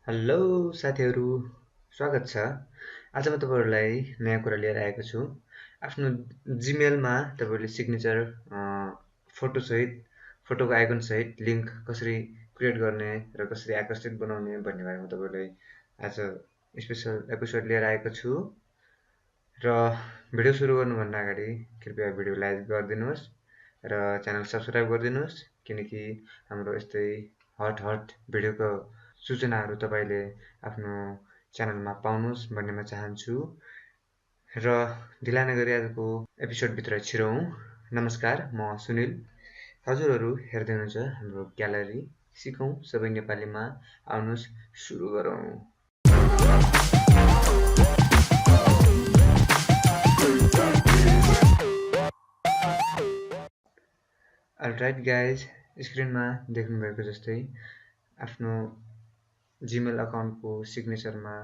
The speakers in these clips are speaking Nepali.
हेलो साथीहरू, स्वागत छ। आज म तपाईँहरूलाई नयाँ कुरा लिएर आएको छु। आफ्नो जिमेलमा तपाईँहरूले सिग्नेचर फोटोसहित फोटोको आइकनसहित लिङ्क कसरी क्रिएट गर्ने र कसरी आकर्षित बनाउने भन्ने बारेमा तपाईँहरूलाई आज स्पेसल एपिसोड लिएर आएको छु। र भिडियो सुरु गर्नुभन्दा अगाडि कृपया भिडियो लाइक गरिदिनुहोस् र च्यानल सब्सक्राइब गरिदिनुहोस्, किनकि हाम्रो यस्तै हट भिडियोको सूचनाहरू तपाईँले आफ्नो च्यानलमा पाउनुहोस् भन्ने म चाहन्छु। र ढिला नगरी आजको एपिसोडभित्र छिरौँ। नमस्कार, म सुनिल। हजुरहरू हेर्दै हुनुहुन्छ हाम्रो ग्यालरी सिकौँ सबै नेपालीमा। आउनुहोस् सुरु गरौँ। अलराइट गाइज, स्क्रिनमा देख्नुभएको जस्तै आफ्नो जिमेल अकाउन्टको सिग्नेचरमा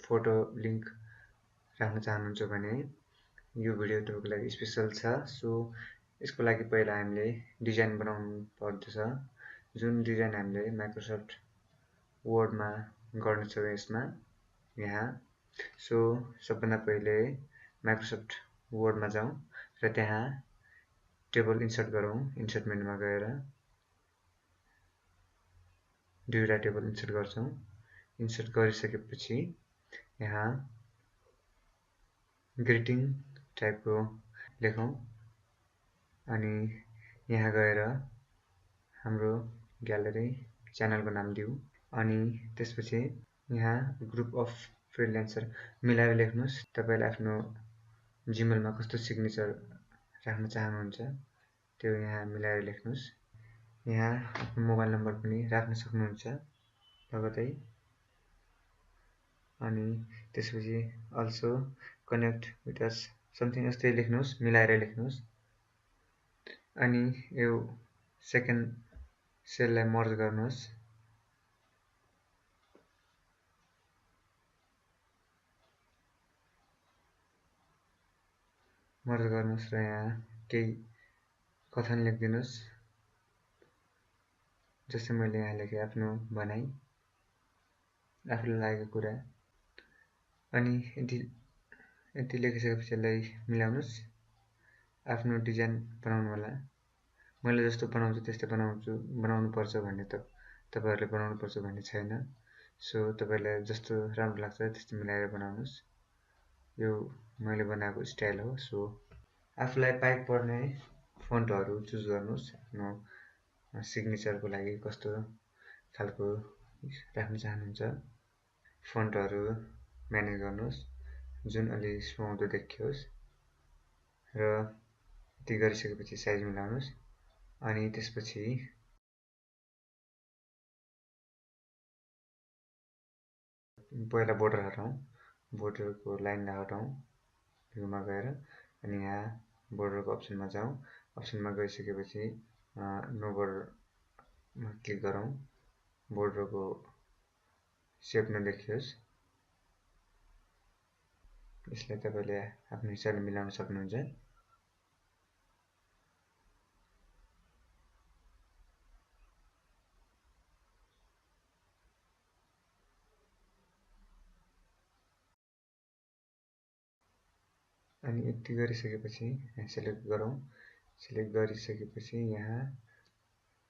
फोटो लिङ्क राख्न चाहनुहुन्छ भने यो भिडियो तपाईँको लागि स्पेसल छ। सो यसको लागि पहिला हामीले डिजाइन बनाउनु पर्दछ, जुन डिजाइन हामीले माइक्रोसफ्ट वर्डमा गर्नेछौँ यसमा यहाँ। सो सबभन्दा पहिले माइक्रोसफ्ट वर्डमा जाउँ र त्यहाँ टेबल इन्सर्ट गरौँ। इन्सर्ट मेनुमा गएर दुईवटा टेबल इन्सर्ट गर्छौँ। इन्सर्ट गरिसकेपछि यहाँ ग्रिटिङ टाइपको लेखौँ अनि यहाँ गएर हाम्रो ग्यालरी च्यानलको नाम दिउँ अनि त्यसपछि यहाँ ग्रुप अफ फ्रिल्यान्सर मिलाएर लेख्नुहोस्। तपाईँले आफ्नो जिमेलमा कस्तो सिग्नेचर राख्न चाहनुहुन्छ त्यो यहाँ मिलाएर लेख्नुहोस्। यहाँ आफ्नो मोबाइल नम्बर पनि राख्न सक्नुहुन्छ लगतै। अनि त्यसपछि also connect with us something यस्तै लेख्नुहोस्, मिलाएर लेख्नुहोस्। अनि यो सेकेन्ड सेललाई मर्ज गर्नुहोस्। मर्ज गर्नुहोस् र यहाँ केही कथन लेखिदिनुहोस्। जस्तै मैले यहाँ लेखेँ आफ्नो भनाइ, आफूलाई लागेको कुरा। अनि यति लेखिसकेपछि यसलाई मिलाउनुहोस्। आफ्नो डिजाइन बनाउनु होला। मैले जस्तो बनाउँछु त्यस्तै बनाउनु पर्छ भन्ने त तपाईँहरूले बनाउनु पर्छ भन्ने छैन। सो तपाईँलाई जस्तो राम्रो लाग्छ त्यस्तो मिलाएर बनाउनुहोस्। यो मैले बनाएको स्टाइल हो। सो आफूलाई पाइक पर्ने फन्टहरू चुज गर्नुहोस्। आफ्नो सिग्नेचरको लागि कस्तो खालको राख्न चाहनुहुन्छ फन्टहरू म्यानेज गर्नुहोस्, जुन अलि सुहाउँदो देखियोस्। र यति गरिसकेपछि साइज मिलाउनुहोस्। अनि त्यसपछि पहिला बोर्डर हटाउँ, बोर्डरको लाइनलाई हटाउँ भ्यूमा गएर अनि यहाँ बोर्डरको अप्सनमा जाउँ। अप्सनमा गइसकेपछि नो बोर्डरमा क्लिक गरौँ। बोर्डरको सेप नदेखियोस्। यसलाई तपाईँले आफ्नो हिसाबले मिलाउन सक्नुहुन्छ। अनि यति गरिसकेपछि यहाँ सेलेक्ट गरौँ। सेलेक्ट गरिसकेपछि यहाँ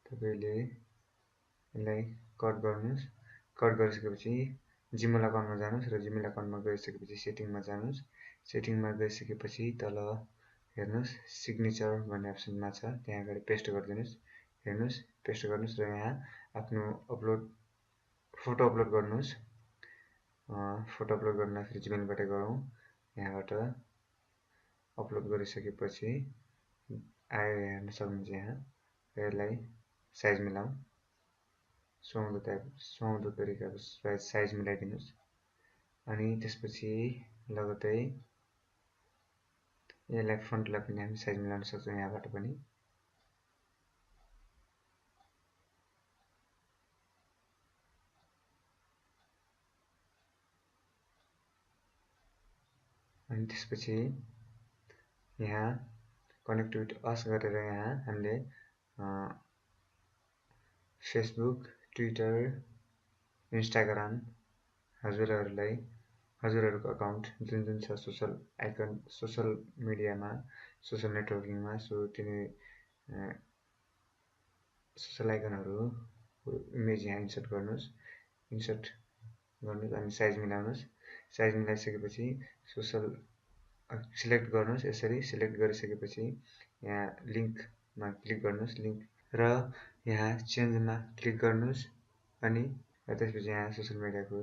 तपाईँले यसलाई कट गर्नुहोस्। कट गरिसकेपछि जिमेल अकाउन्टमा जानुहोस् र जिमेल अकाउन्टमा गइसकेपछि सेटिङमा जानुहोस्। सेटिङमा गइसकेपछि तल हेर्नुहोस् सिग्नेचर भन्ने अप्सनमा छ, त्यहाँ गएर पेस्ट गरिदिनुहोस्। हेर्नुहोस् पेस्ट गर्नुहोस् र यहाँ आफ्नो फोटो अपलोड गर्नुहोस्। फोटो अपलोड गर्दाखेरि जिमेलबाट गरौँ। यहाँबाट अपलोड गरिसकेपछि आयो हेर्न सक्नुहुन्छ। यहाँ यसलाई साइज मिलाउँ, सुहाउँदो तरिकाको साइज मिलाइदिनुहोस्। अनि त्यसपछि लगतै यसलाई फन्टलाई पनि हामी साइज मिलाउन सक्छौँ यहाँबाट पनि। अनि त्यसपछि यहाँ कनेक्ट विथ अस गरेर यहाँ हामीले फेसबुक, ट्विटर इन्स्टाग्राम हजुरहरूको अकाउन्ट जुन जुन छ सोसल आइकन सोसल मिडियामा सोसल नेटवर्किङमा, सो तिनी सोसल आइकनहरू इमेज यहाँ इन्सर्ट गर्नुहोस् अनि साइज मिलाउनुहोस्। साइज मिलाइसकेपछि सोसल सिलेक्ट गर्नुहोस्। यसरी सिलेक्ट गरिसकेपछि यहाँ लिङ्कमा क्लिक गर्नुहोस्, लिङ्क र यहाँ चेन्जमा क्लिक गर्नुहोस् अनि त्यसपछि यहाँ सोसल मिडियाको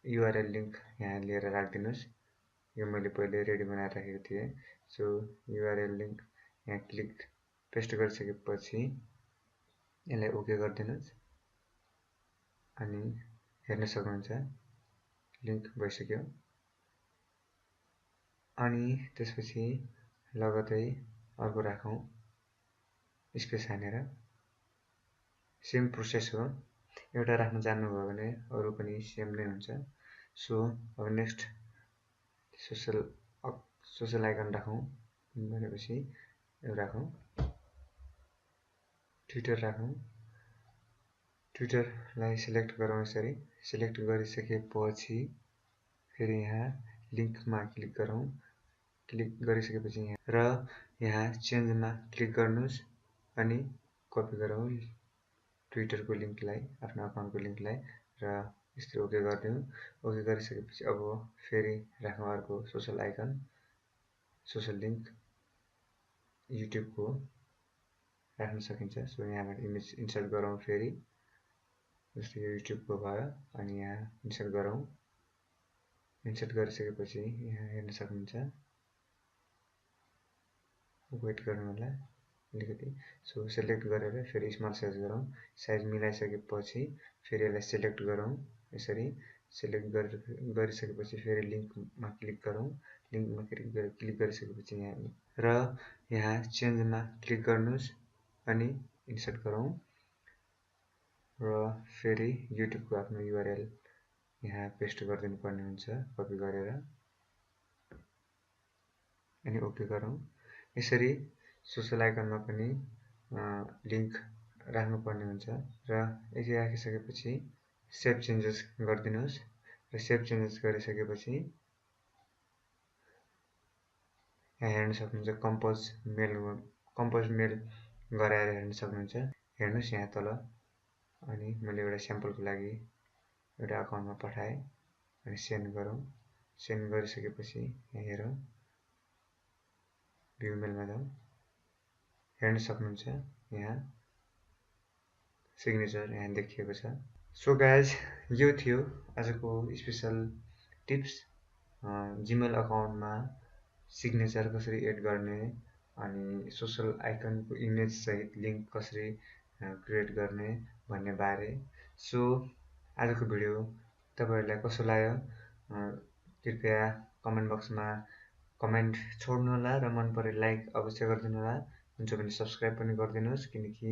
युआरएल लिङ्क यहाँ लिएर राखिदिनुहोस्। यो मैले पहिले रेडी बनाएर राखेको थिएँ। सो युआरएल लिङ्क यहाँ क्लिक पेस्ट गरिसकेपछि यसलाई ओके गरिदिनुहोस् अनि हेर्न सक्नुहुन्छ लिङ्क भइसक्यो। अनि त्यसपछि लगतै अर्को राखौँ, स्पेस हानेर। सेम प्रोसेस हो, एउटा राख्न जान्नुभयो भने अरू पनि सेम नै हुन्छ। सो अब नेक्स्ट सोसल आइकन राखौँ भनेपछि राखौँ, ट्विटर राखौँ। ट्विटरलाई सिलेक्ट गरौँ। यसरी सिलेक्ट गरिसकेपछि फेरि यहाँ लिङ्कमा क्लिक गरौँ। क्लिक गरिसकेपछि यहाँ र यहाँ चेन्जमा क्लिक गर्नुहोस् अनि कपी गरौँ ट्विटरको लिङ्कलाई, आफ्नो अकाउन्टको लिङ्कलाई र यसरी ओके गरिदिउँ। ओके गरिसकेपछि अब फेरि राखौँ अर्को सोसल आइकन, सोसल लिङ्क युट्युबको राख्न सकिन्छ। सो यहाँबाट इमेज इन्सर्ट गरौँ। फेरि जस्तै यो युट्युबको भयो अनि यहाँ इन्सर्ट गरौँ। इन्सर्ट गरिसकेपछि यहाँ हेर्न सक्नुहुन्छ, वेट गर्नु होला अलिकति। सो सिलेक्ट गरेर फेरि स्मल साइज गरौँ। साइज मिलाइसकेपछि फेरि यसलाई सिलेक्ट गरौँ। यसरी सिलेक्ट गरिसकेपछि फेरि लिङ्कमा क्लिक गरौँ। लिङ्कमा क्लिक गरिसकेपछि यहाँ र यहाँ चेन्जमा क्लिक गर्नुहोस् अनि इन्सर्ट गरौँ र फेरि युट्युबको आफ्नो युआरएल यहाँ पेस्ट गरिदिनु पर्ने हुन्छ, कपी गरेर अनि ओके गरौँ। यसरी सोसल आइकनमा पनि लिङ्क राख्नुपर्ने हुन्छ र यसरी राखिसकेपछि सेभ चेन्जेस गरिदिनुहोस् र सेभ चेन्जेस गरिसकेपछि यहाँ हेर्न सक्नुहुन्छ कम्पोज मेल गराएर हेर्न सक्नुहुन्छ। हेर्नुहोस् यहाँ तल। अनि मैले एउटा स्याम्पलको लागि एउटा अकाउन्टमा पठाएँ अनि सेन्ड गरौँ। सेन्ड गरिसकेपछि यहाँ हेरौँ, भ्यू मेलमा जाउँ, हेर्न सक्नुहुन्छ यहाँ सिग्नेचर यहाँ देखिएको छ। सो गाइज, यो थियो आजको स्पेसल टिप्स, जिमेल अकाउन्टमा सिग्नेचर कसरी एड गर्ने अनि सोसल आइकनको इमेज सहित लिङ्क कसरी क्रिएट गर्ने भन्ने बारे। सो आजको भिडियो तपाईहरुलाई कस्तो लाग्यो कृपया कमेन्ट बक्समा कमेन्ट छोड्नुहोला र मन परे लाइक अवश्य गरिदिनु होला। हुन्छ भने सब्स्क्राइब पनि गरिदिनुहोस्, किनकि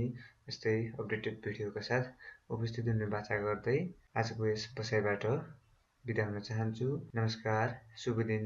यस्तै अपडेटेड भिडियोका साथ उपस्थित हुने बाचा गर्दै आजको यस बसाइबाट बिदा हुन चाहन्छु। नमस्कार, शुभ दिन।